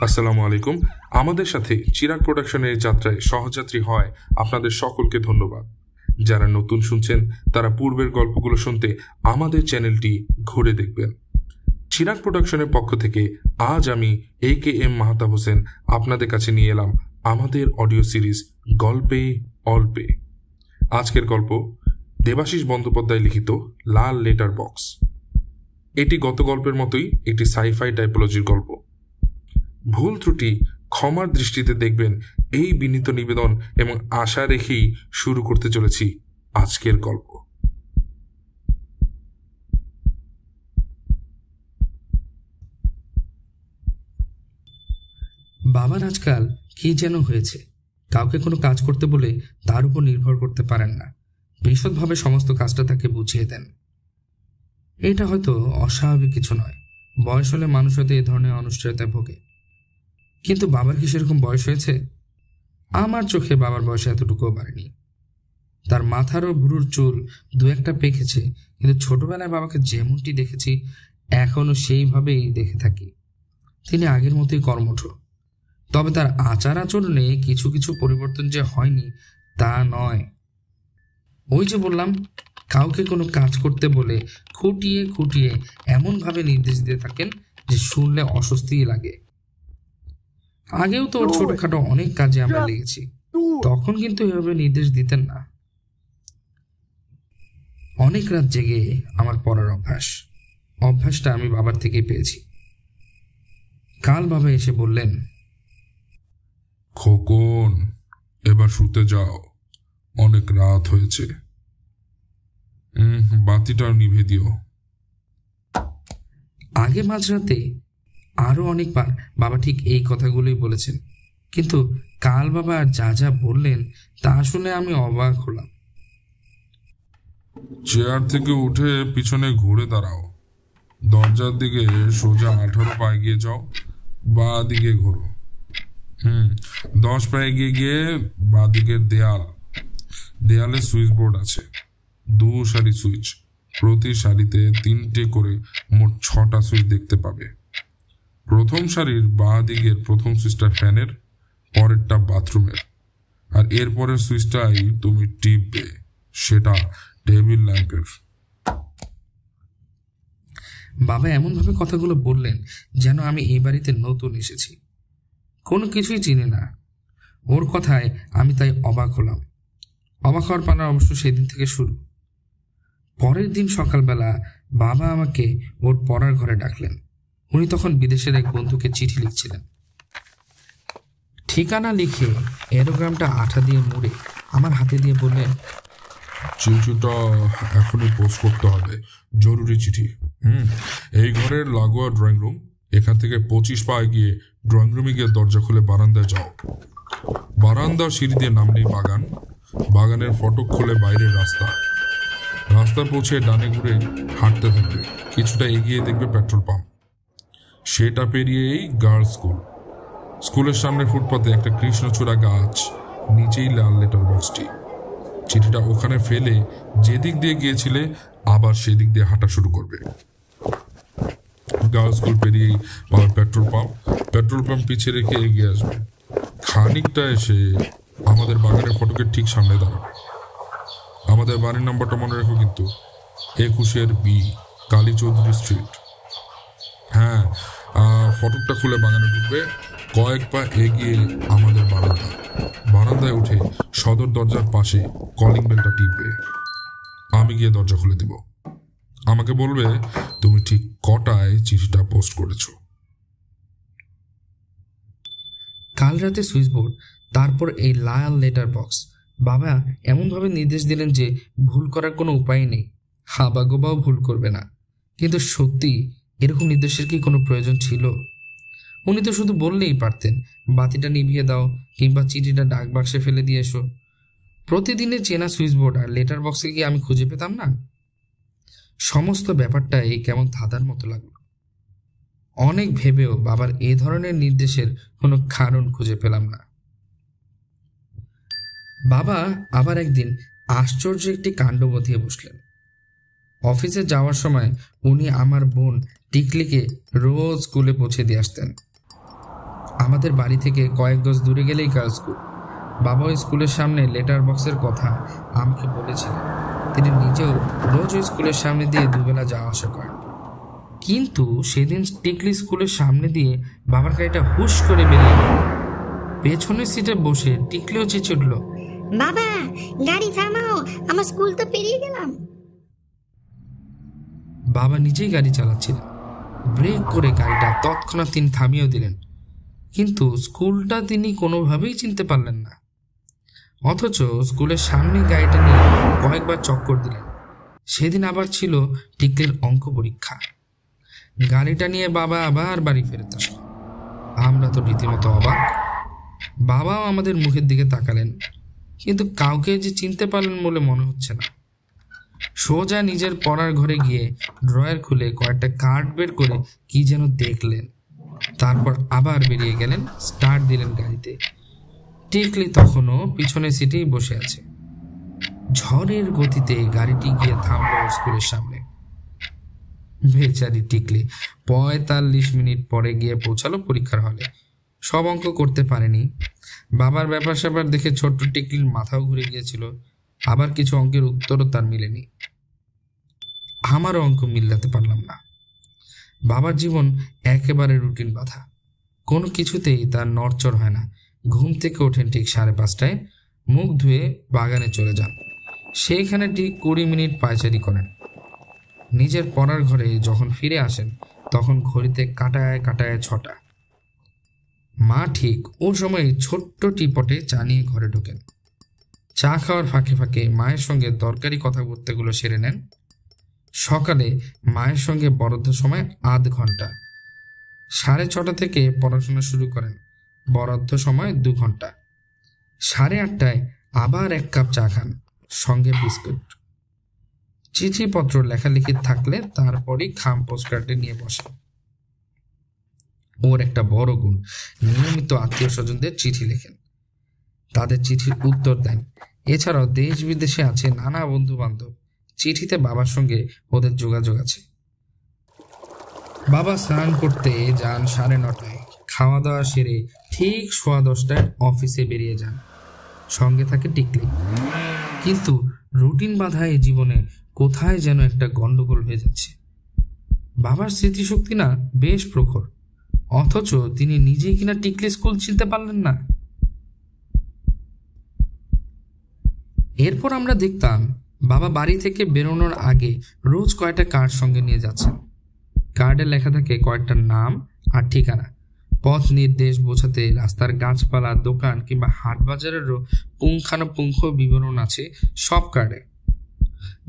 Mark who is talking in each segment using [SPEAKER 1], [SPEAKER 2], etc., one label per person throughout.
[SPEAKER 1] আসসালামু আলাইকুম। আমাদের সাথে চিরাগ প্রোডাকশনের যাত্রায় সহযাত্রী হয় আপনাদের সকলকে ধন্যবাদ। যারা নতুন শুনছেন তারা পূর্বের গল্পগুলো শুনতে আমাদের চ্যানেলটি ঘুরে দেখবেন। চিরাগ প্রোডাকশনের পক্ষ থেকে আজ আমি AKM মাহতাব হোসেন আপনাদের কাছে নিয়ে এলাম আমাদের অডিও সিরিজ গল্পে অল্পে। আজকের গল্প দেবাশিস বন্দ্যোপাধ্যায় লিখিত লাল লেটার বক্স। এটি গত গল্পের মতোই একটি সাইফাই টাইপোলজির গল্প। ভুল ত্রুটি ক্ষমার দৃষ্টিতে দেখবেন এই বিনীত নিবেদন এবং আশা রেখেই শুরু করতে চলেছি আজকের গল্প।
[SPEAKER 2] বাবার আজকাল কি যেন হয়েছে, কাউকে কোনো কাজ করতে বলে তার উপর নির্ভর করতে পারেন না, বিশদভাবে সমস্ত কাজটা তাকে বুঝিয়ে দেন। এটা হয়তো অস্বাভাবিক কিছু নয়, বয়স হলে মানুষ হয়তো এ ধরনের অনিশ্চয়তায় ভোগে। কিন্তু বাবার কি সেরকম বয়স হয়েছে? আমার চোখে বাবার বয়স এতটুকুও বাড়েনি। তার মাথার ও ভুরুর চুল দু একটা পেকেছে, কিন্তু ছোটবেলায় বাবাকে যেমনটি দেখেছি এখনো সেইভাবেই দেখে থাকি। তিনি আগের মতোই কর্মঠ, তবে তার আচার আচরণে কিছু কিছু পরিবর্তন যে হয়নি তা নয়। ওই যে বললাম, কাউকে কোনো কাজ করতে বলে খুঁটিয়ে খুঁটিয়ে এমনভাবে নির্দেশ দিয়ে থাকেন যে শুনলে অস্বস্তিই লাগে। আগেও তো ওর ছোটখাটো অনেক কাজে আমরা লেগেছি, তখন কিন্তু এভাবে নির্দেশ দিতেন না। অনেক রাত জেগে আমার পড়ার অভ্যাসটা আমি বাবার থেকেই পেয়েছি। কাল বাবা এসে বললেন,
[SPEAKER 3] খোকন, এবার শুতে যাও, অনেক রাত হয়েছে। বাতিটাও নিভে দিও।
[SPEAKER 2] আগে মাঝরাতে আরো অনেকবার বাবা ঠিক এই কথাগুলোই বলেছেন, কিন্তু কাল বাবা যা যা বললেন তা শুনে আমি অবাক হলাম।
[SPEAKER 3] চেয়ার থেকে উঠে পিছনে ঘুরে দাঁড়াও, দরজার দিকে সোজা 18 পা এগিয়ে যাও, বাঁ দিকে ঘোরো। 10 পা এগিয়ে গিয়ে বাঁ দিকের দেয়ালে সুইচ বোর্ড আছে, 2 সারি সুইচ, প্রতি সারিতে 3টে করে মোট 6টা সুইচ দেখতে পাবে। প্রথম সারির বাঁ দিকের প্রথম সুইচটা ফ্যানের, পরেরটা বাথরুমের, আর এরপরের সুইচটাই তুমি টিপবে, সেটা টেবিল ল্যাম্পের।
[SPEAKER 2] বাবা এমনভাবে কথাগুলো বললেন যেন আমি এই বাড়িতে নতুন এসেছি, কোনো কিছুই চিনি না। ওর কথায় আমি তাই অবাক হলাম। অবাক হওয়ার পালা অবশ্য সেদিন থেকে শুরু। পরের দিন সকালবেলা বাবা আমাকে ওর পড়ার ঘরে ডাকলেন। উনি তখন বিদেশের এক বন্ধুকে চিঠি লিখছিলেন। ঠিকানা লিখে এরোগ্রামটা আঠা দিয়ে মুড়ে আমার হাতে দিয়ে বললেন,
[SPEAKER 3] চিঠিটা এখনই পোস্ট করতে হবে, জরুরি চিঠি। এই ঘরের লাগোয়া ড্রয়িং রুম, এখান থেকে 25 পা গিয়ে ড্রয়িং রুমে গিয়ে দরজা খুলে বারান্দায় যাও। বারান্দার সিঁড়ি দিয়ে নামলেই বাগান, বাগানের ফটক খুলে বাইরের রাস্তা পৌঁছে ডানে ঘুরে হাঁটতে থাকবে, কিছুটা এগিয়ে দেখবে পেট্রোল পাম্প, সেটা পেরিয়েই গার্লস স্কুল। স্কুলের সামনে ফুটপাতে একটা কৃষ্ণচূড়া গাছ, নিচেই লাল লেটার বক্সটি। চিঠিটা ওখানে ফেলে যেদিক দিয়ে গিয়েছিলে আবার সেদিক দিয়ে হাঁটা শুরু করবে। গার্লস স্কুল পেরিয়েই পাবে পেট্রোল পাম্প পিছিয়ে রেখে এগিয়ে আসবে। খানিকটা এসে আমাদের বাগানের ফটকের ঠিক সামনে দাঁড়াবে। আমাদের বাড়ির নাম্বারটা মনে রেখো কিন্তু, 21 B, কালী চৌধুরী স্ট্রিট। হ্যাঁ, ফটকটা খুলে বাগানে ঢুকবে, কয়েক পা এগিয়ে আমাদের বারান্দায় উঠে সদর দরজার পাশে কলিং বেলটা টিপবে। আমি গিয়ে দরজা খুলে দেব। আমাকে বলবে তুমি ঠিক কটায় চিঠিটা পোস্ট করেছো।
[SPEAKER 2] কাল রাতে সুইচ বোর্ড, তারপর এই লাল লেটার বক্স। বাবা এমনভাবে নির্দেশ দিলেন যে ভুল করার কোনো উপায় নেই, হাবাগোবাও ভুল করবে না। কিন্তু সত্যি এরকম নির্দেশের কি কোনো প্রয়োজন ছিল? উনি তো শুধু বললেই পারতেন, বাতিটা নিভিয়ে দাও কিংবা চিঠিটা ডাক বাক্সে ফেলে দিয়ে এসো। প্রতিদিনের চেনা সুইচ বোর্ড আর লেটার বক্সে কি আমি খুঁজে পেতাম না? সমস্ত ব্যাপারটাই কেমন ধাঁধার মতো লাগলো। অনেক ভেবেও বাবার এ ধরনের নির্দেশের কোনো কারণ খুঁজে পেলাম না। বাবা আবার একদিন আশ্চর্য একটি কাণ্ড বাঁধিয়ে বসলেন। অফিসে যাওয়ার সময় উনি আমার বোন টিকলিকে রোজ স্কুলে পৌঁছে দিয়ে আসতেন। আমাদের বাড়ি থেকে কয়েক গজ দূরে গেলেই গার্লস স্কুল। বাবা ওই স্কুলের সামনে লেটার বক্সের কথা আমাকে বলেছিলেন। তিনি নিজেও রোজ ওই স্কুলের সামনে দিয়ে দুবেলা যাওয়া আসা করেন। কিন্তু সেদিন টিকলি স্কুলের সামনে দিয়ে বাবার গাড়িটা হুশ করে বেরিয়ে গেল। পেছনের সিটে বসে টিকলিও চেঁচিয়ে উঠল,
[SPEAKER 4] বাবা গাড়ি থামাও, আমার স্কুল তো পেরিয়ে গেলাম।
[SPEAKER 2] বাবা নিজেই গাড়ি চালাচ্ছিলেন। ব্রেক করে গাড়িটা তৎক্ষণাৎ তিনি থামিয়েও দিলেন, কিন্তু স্কুলটা তিনি কোনোভাবেই চিনতে পারলেন না। অথচ স্কুলের সামনে গাড়িটা নিয়ে কয়েকবার চক্কর দিলেন। সেদিন আবার ছিল টিকলির অঙ্ক পরীক্ষা। গাড়িটা নিয়ে বাবা আবার বাড়ি ফেরত আসলেন। আমরা তো রীতিমতো অবাক। বাবাও আমাদের মুখের দিকে তাকালেন, কিন্তু কাউকে যে চিনতে পারলেন বলে মনে হচ্ছে না। সোজা নিজের পড়ার ঘরে গিয়ে ড্রয়ার খুলে কয়েকটা কার্ড বের করে কি যেন দেখলেন। তারপর আবার বেরিয়ে গেলেন, স্টার্ট দিলেন গাড়িতে। টিকলি তখনও পিছনের সিটেই বসে আছে। ঝড়ের গতিতে গাড়িটি গিয়ে থামল স্কুলের সামনে। বেচারি টিকলি 45 মিনিট পরে গিয়ে পৌঁছালো পরীক্ষার হলে। সব অঙ্ক করতে পারেনি। বাবার ব্যাপার স্যাপার দেখে ছোট্ট টিকলির মাথাও ঘুরে গিয়েছিল। আবার কিছু অঙ্কের উত্তরও তার মিলেনি। আমারও অঙ্ক মিলাতে পারলাম না। বাবার জীবন একেবারে রুটিন বাঁধা, কোনো কিছুতেই তার নড়চড় হয় না। ঘুম থেকে ওঠেন ঠিক 5:30টায়, মুখ ধুয়ে বাগানে চলে যান। সেইখানে ঠিক 20 মিনিট পায়চারি করেন। নিজের পড়ার ঘরে যখন ফিরে আসেন তখন ঘড়িতে কাটায় কাটায় 6টা। মা ঠিক ও সময় ছোট্ট টিপটে চা নিয়ে ঘরে ঢোকেন। চা খাওয়ার ফাঁকে ফাঁকে মায়ের সঙ্গে দরকারি কথাবার্তাগুলো সেরে নেন। সকালে মায়ের সঙ্গে বরাদ্দ সময় আধ ঘন্টা। 6:30 থেকে পড়াশোনা শুরু করেন, বরাদ্দ সময় 2 ঘন্টা। 8:30টায় আবার 1 কাপ চা খান, সঙ্গে বিস্কুট। চিঠিপত্র লেখালেখি থাকলে তারপরই খাম পোস্টকার্ডে নিয়ে বসেন। ওর একটা বড় গুণ, নিয়মিত আত্মীয় স্বজনদের চিঠি লেখেন, তাদের চিঠির উত্তর দেন। এছাড়াও দেশ বিদেশে আছে নানা বন্ধু বান্ধব, চিঠিতে বাবার সঙ্গে ওদের যোগাযোগ আছে। বাবা স্নান করতে যান 9:30টায়, খাওয়া দাওয়া সেরে ঠিক 10:15টায় অফিসে বেরিয়ে যান। সঙ্গে থাকে টিকলি। কিন্তু রুটিন বাঁধা এই জীবনে কোথায় যেন একটা গন্ডগোল হয়ে যাচ্ছে। বাবার স্মৃতিশক্তি না বেশ প্রখর, অথচ তিনি নিজেই কিনা টিকলি স্কুল চিনতে পারলেন না। এরপর আমরা দেখতাম বাবা বাড়ি থেকে বেরোনোর আগে রোজ কয়েকটা কার্ড সঙ্গে নিয়ে যাচ্ছেন। কার্ডে লেখা থাকে কয়েকটা নাম আর ঠিকানা। পথ নির্দেশ বোঝাতে রাস্তার গাছপালা, দোকান কিংবা হাট বাজারেরও পুঙ্খানুপুঙ্খ বিবরণ আছে সব কার্ডে।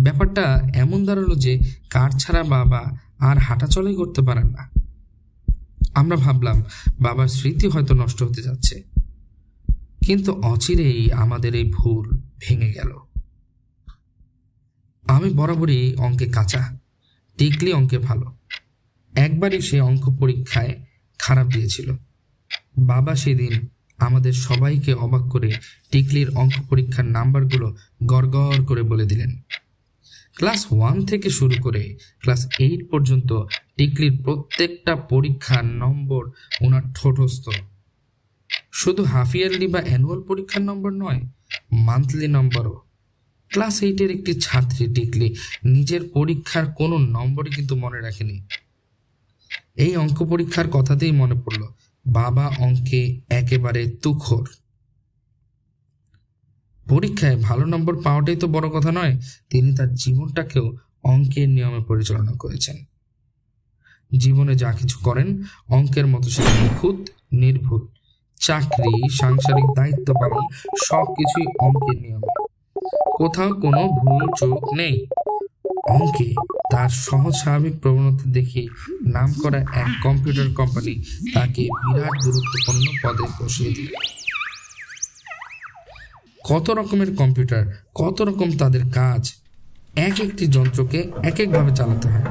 [SPEAKER 2] ব্যাপারটা এমন দাঁড়ালো যে কার্ড ছাড়া বাবা আর হাঁটাচলাই করতে পারেন না। আমরা ভাবলাম বাবার স্মৃতি হয়তো নষ্ট হতে যাচ্ছে, কিন্তু অচিরেই আমাদের এই ভুল ভেঙে গেল। আমি বরাবরই অঙ্কে কাঁচা, টিকলি অঙ্কে ভালো। একবারই সে অঙ্ক পরীক্ষায় খারাপ দিয়েছিল। বাবা সেদিন আমাদের সবাইকে অবাক করে টিকলির অঙ্ক পরীক্ষার নাম্বারগুলো গড়গড় করে বলে দিলেন। ক্লাস 1 থেকে শুরু করে ক্লাস 8 পর্যন্ত টিকলির প্রত্যেকটা পরীক্ষার নম্বর ওনার ঠোঁটস্থ। শুধু হাফ ইয়ারলি বা অ্যানুয়াল পরীক্ষার নম্বর নয়, মান্থলি নম্বরও। ক্লাস 8-এর একটি ছাত্রী টিকলি নিজের পরীক্ষার কোনো নম্বরই কিন্তু মনে রাখেনি। এই অঙ্ক পরীক্ষার কথাতেই মনে পড়ল, বাবা অঙ্কে একেবারে তুখোর। পরীক্ষায় ভালো নম্বর পাওয়াটাই তো বড় কথা নয়, তিনি তার জীবনটাকেও অঙ্কের নিয়মে পরিচালনা করেছেন। জীবনে যা কিছু করেন অঙ্কের মতো সেটা নিখুঁত, নির্ভুল। চাকরি, সাংসারিক দায়িত্ব পালন সবকিছুই অঙ্কের নিয়মে, কোথাও কোনো ভুল চোখ নেই। অঙ্কে তার সহজ স্বাভাবিক প্রবণতা দেখে নাম করা এক কম্পিউটার কোম্পানি তাকে বিরাট গুরুত্বপূর্ণ পদে বসিয়ে দিল। কত রকমের কম্পিউটার, কত রকম তাদের কাজ, এক একটি যন্ত্রকে এক একভাবে চালাতে হয়।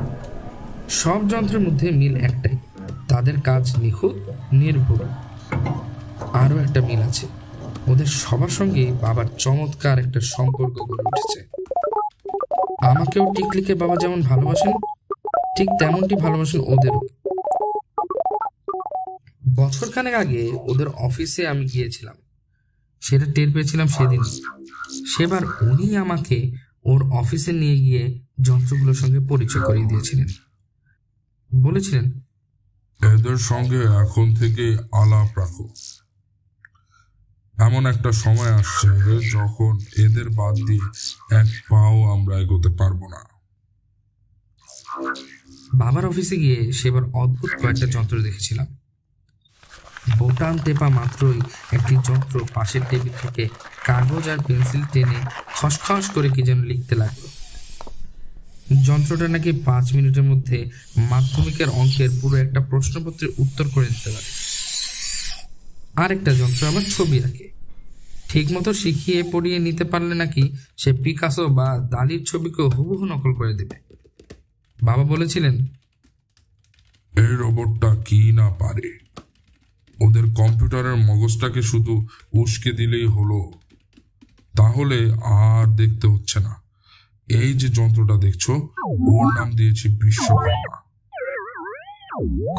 [SPEAKER 2] সব যন্ত্রের মধ্যে মিল একটাই, তাদের কাজ নিখুঁত, নির্ভুল। আরও একটা মিল আছে, ওদের সবার সঙ্গে বাবার চমৎকার একটা সম্পর্ক গড়ে উঠেছে। আমাকেও টিকলিকে বাবা যেমন ভালোবাসেন ঠিক তেমনটি ভালোবাসেন ওদেরও। বছরখানেক আগে ওদের অফিসে আমি গিয়েছিলাম, সেটা টের পেয়েছিলাম সেদিন। সেবার উনি আমাকে ওর অফিসে নিয়ে গিয়ে যন্ত্রগুলোর সঙ্গে পরিচয় করিয়ে দিয়েছিলেন। বলেছিলেন,
[SPEAKER 3] এদের সঙ্গে এখন থেকে আলাপ রাখো। এমন একটা সময় আসছে যখন এদের বাদ দিয়ে এক পাও আমরা এগোতে পারবো না।
[SPEAKER 2] বাবার অফিসে গিয়ে সেবার অদ্ভুত কয়েকটা যন্ত্র দেখেছিলাম। বোতাম টেপা মাত্রই একটি যন্ত্র পাশের টেবিল থেকে কাগজ আর পেন্সিল টেনে খসখস করে কি যেন লিখতে লাগলো। যন্ত্রটা নাকি 5 মিনিটের মধ্যে মাধ্যমিকের অঙ্কের পুরো একটা প্রশ্নপত্রের উত্তর করে দিতে পারে। আরেকটা যন্ত্র আবার ছবি আঁকে। ঠিক মতো শিখিয়ে পড়িয়ে নিতে পারলে নাকি সে পিকাসো বা দালির ছবিকে হুবহু নকল করে দেবে। বাবা বলেছিলেন,
[SPEAKER 3] এই রোবটটা কি না পারে, ওদের কম্পিউটারের মগজটাকে শুধু উস্কে দিলেই হলো, তাহলে আর দেখতে হচ্ছে না। এই যে যন্ত্রটা দেখছো, ওর নাম দিয়েছি বিশ্বকর্মা।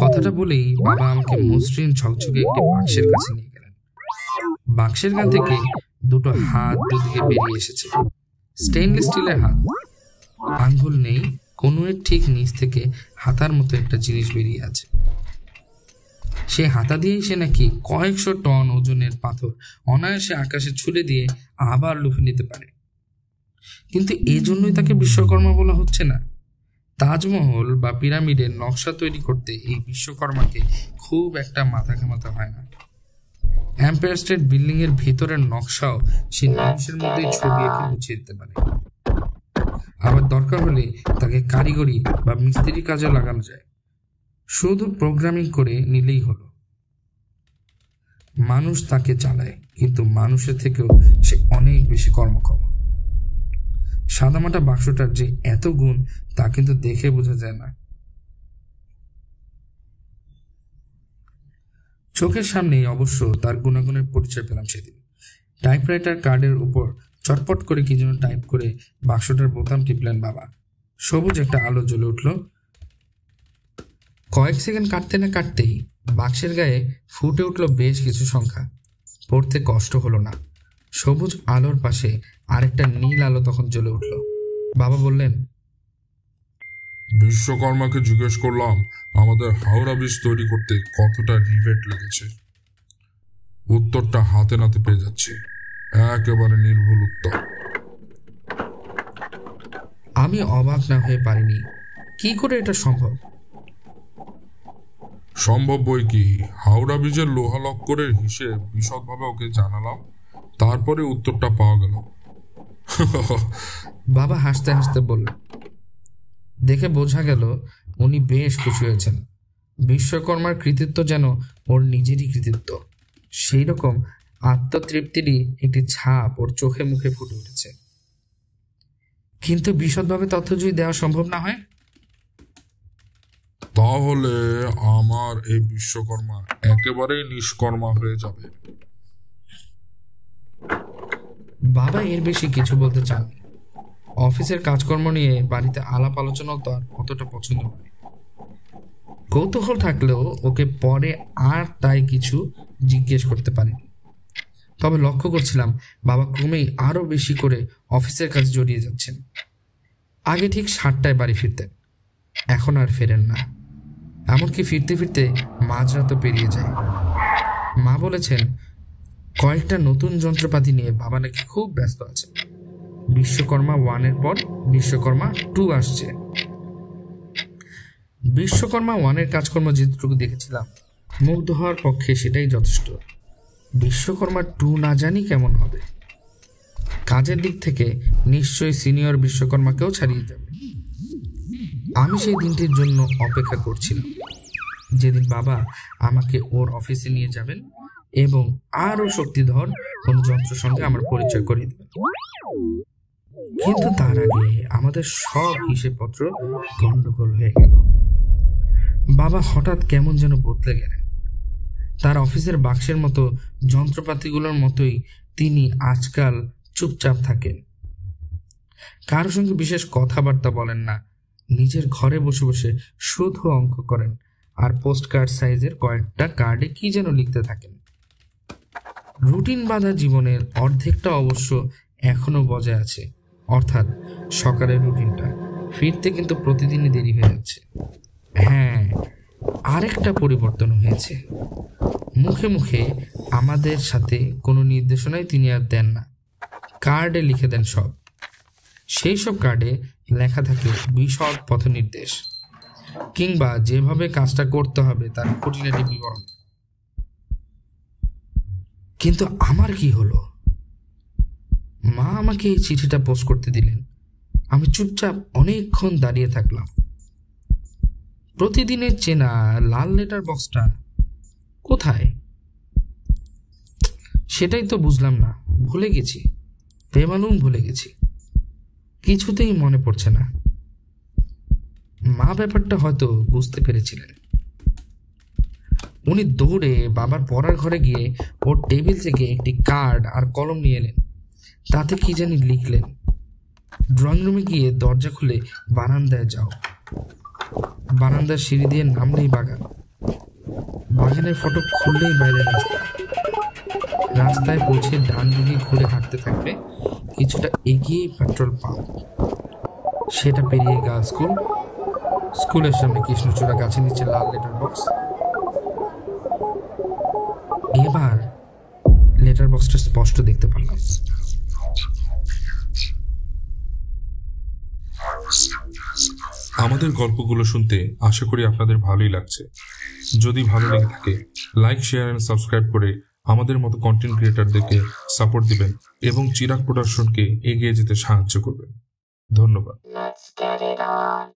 [SPEAKER 2] কথাটা বলেই বাবা আমাকে মসৃণ ঝকঝকে একটি বাক্সের কাছে নিয়ে গেলেন। বাক্সের কান থেকে দুটো হাত দুদিকে বেরিয়ে এসেছে, স্টেইনলেস স্টিলের হাত। আঙ্গুল নেই, কনুয়ের ঠিক নিচ থেকে হাতার মতো একটা জিনিস বেরিয়ে আছে। সে হাতা দিয়েই সে নাকি কয়েকশো টন ওজনের পাথর অনায়াসে আকাশে ছুড়ে দিয়ে আবার লুফে নিতে পারে। কিন্তু এজন্যই তাকে বিশ্বকর্মা বলা হচ্ছে না। তাজমহল বা পিরামিডের নকশা তৈরি করতে এই বিশ্বকর্মাকে খুব একটা মাথা ঘামাতে হয় না। এম্পায়ার স্টেট বিল্ডিং এর ভেতরের নকশাও সে নিমিষের মধ্যেই ছবি এঁকে মুছিয়ে দিতে পারে। আবার দরকার হলে তাকে কারিগরি বা মিস্ত্রি কাজে লাগানো যায়, শুধু প্রোগ্রামিং করে নিলেই হলো। মানুষ তাকে চালায়, কিন্তু মানুষের থেকেও সে অনেক বেশি কর্মক্ষম। সাদামাটা বাক্সটার যে এত গুণ তা কিন্তু দেখে বোঝা যায় না। চোখের সামনেই অবশ্য তার গুণাগুণের পরিচয় পেলাম সেদিন। টাইপরাইটার কার্ডের উপর চটপট করে কি যেন টাইপ করে বাক্সটার বোতাম টিপলেন বাবা। সবুজ একটা আলো জ্বলে উঠল। কয়েক সেকেন্ড কাটতে না কাটতেই বাক্সের গায়ে ফুটে উঠল বেশ কিছু সংখ্যা। পড়তে কষ্ট হলো না। সবুজ আলোর পাশে আরেকটা নীল আলো তখন জ্বলে উঠল। বাবা বললেন,
[SPEAKER 3] বিশ্বকর্মাকে জিজ্ঞেস করলাম আমাদের হাওড়া ব্রিজ তৈরি করতে কতটা রিভেট লেগেছে। উত্তরটা হাতে নাতে পেয়ে যাচ্ছে, একেবারে নির্ভুল উত্তর।
[SPEAKER 2] আমি অবাক না হয়ে পারিনি। কি করে এটা সম্ভব?
[SPEAKER 3] সম্ভব বই কি, হাওড়া ব্রিজের লোহা লক্করের হিসেব বিশদভাবে ওকে জানালাম, তারপরে উত্তরটা পাওয়া গেল।
[SPEAKER 2] বাবা হাসতে হাসতে বলল। দেখে বোঝা গেল উনি বেশ খুশি হয়েছেন। বিশ্বকর্মার কৃতিত্ব যেন ওর নিজেরই কৃতিত্ব। সেই রকম আত্মতৃপ্তিরই একটি ছাপ ওর চোখে মুখে ফুটে উঠেছে। কিন্তু বিশদভাবে তথ্য যদি দেওয়া সম্ভব না হয়,
[SPEAKER 3] তাহলে আমার এই বিশ্বকর্মা একেবারেই নিষ্কর্মা হয়ে যাবে।
[SPEAKER 2] বাবা এর বেশি কিছু বলতে চাননি। অফিসের কাজকর্ম নিয়ে বাড়িতে আলাপ আলোচনাও তো আর অতটা পছন্দ নয়। কৌতূহল থাকলেও ওকে পরে আর তাই কিছু জিজ্ঞেস করতে পারিনি। তবে লক্ষ্য করছিলাম বাবা ক্রমেই আরো বেশি করে অফিসের কাজে জড়িয়ে যাচ্ছেন। আগে ঠিক 7টায় বাড়ি ফিরতেন, এখন আর ফেরেন না। এমনকি ফিরতে ফিরতে মাঝরাতও পেরিয়ে যায়। মা বলেছেন কয়েকটা নতুন যন্ত্রপাতি নিয়ে বাবা নাকি খুব ব্যস্ত আছে। বিশ্বকর্মা 1-এর পর বিশ্বকর্মা 2 আসছে। বিশ্বকর্মা 1-এর কাজকর্ম যেটুকু দেখেছিলাম, মুগ্ধ হওয়ার পক্ষে সেটাই যথেষ্ট। বিশ্বকর্মা 2 না জানি কেমন হবে। কাজের দিক থেকে নিশ্চয়ই সিনিয়র বিশ্বকর্মাকেও ছাড়িয়ে যাবে। আমি সেই দিনটির জন্য অপেক্ষা করছিলাম, যেদিন বাবা আমাকে ওর অফিসে নিয়ে যাবেন এবং আরো শক্তিধর কোন যন্ত্রের সঙ্গে আমার পরিচয় করিয়ে দেবেন। কিন্তু তার আগে আমাদের সব হিসেবপত্র গন্ডগোল হয়ে গেল। বাবা হঠাৎ কেমন যেন বদলে গেলেন। তার অফিসের বাক্সের মতো যন্ত্রপাতিগুলোর মতোই তিনি আজকাল চুপচাপ থাকেন। কারো সঙ্গে বিশেষ কথাবার্তা বলেন না, নিজের ঘরে বসে বসে শুধু অঙ্ক করেন আর পোস্ট কার্ড সাইজের কয়েকটা কার্ডে কি যেন লিখতে থাকেন। রুটিন বাঁধা জীবনের অর্ধেকটা অবশ্য এখনো বজায় আছে, অর্থাৎ সকালের রুটিনটা ফিরতে কিন্তু প্রতিদিনই দেরি হয়ে যাচ্ছে। হ্যাঁ, আরেকটা পরিবর্তন হয়েছে। মুখে মুখে আমাদের সাথে কোনো নির্দেশনাই তিনি আর দেন না, কার্ডে লিখে দেন সব। সেই সব কার্ডে লেখা থাকে বিশদ পথ নির্দেশ কিংবা যেভাবে কাজটা করতে হবে তার খুঁটিনাটি বিবরণ। কিন্তু আমার কি হলো? মা আমাকে এই চিঠিটা পোস্ট করতে দিলেন, আমি চুপচাপ অনেকক্ষণ দাঁড়িয়ে থাকলাম। প্রতিদিনের চেনা লাল লেটার বক্সটা কোথায় সেটাই তো বুঝলাম না। ভুলে গেছি, বেমালুম ভুলে গেছি, কিছুতেই মনে পড়ছে না। মা ব্যাপারটা হয়তো বুঝতে পেরেছিলেন। উনি দৌড়ে বাবার পড়ার ঘরে গিয়ে ওর টেবিল থেকে একটি কার্ড আর কলম নিয়ে এলেন। তাতে কি জানি লিখলেন। ড্রয়িং রুমে গিয়ে দরজা খুলে বারান্দায় যাও। বারান্দার সিঁড়ি দিয়ে নামলেই বাগান, বাগানের ফটক খুললেই বাইরে রাস্তা। রাস্তায় পৌঁছে ডান দিকে ঘুরে হাঁটতে থাকবে, কিছুটা এগিয়ে পেট্রোল পাম্প, সেটা পেরিয়ে গার্লস স্কুল, স্কুলের সামনে কৃষ্ণচূড়া গাছের নিচে লাল লেটার বক্স। এবার লেটার বক্সটা স্পষ্ট দেখতে পারলাম।
[SPEAKER 1] আমাদের গল্পগুলো শুনতে আশা করি আপনাদের ভালোই লাগছে। যদি ভালো লেগে থাকে লাইক, শেয়ার এন্ড সাবস্ক্রাইব করে আমাদের মতো কন্টেন্ট ক্রিয়েটরদেরকে সাপোর্ট দিবেন এবং চিরাগ প্রোডাকশনকে এগিয়ে যেতে সাহায্য করবেন। ধন্যবাদ।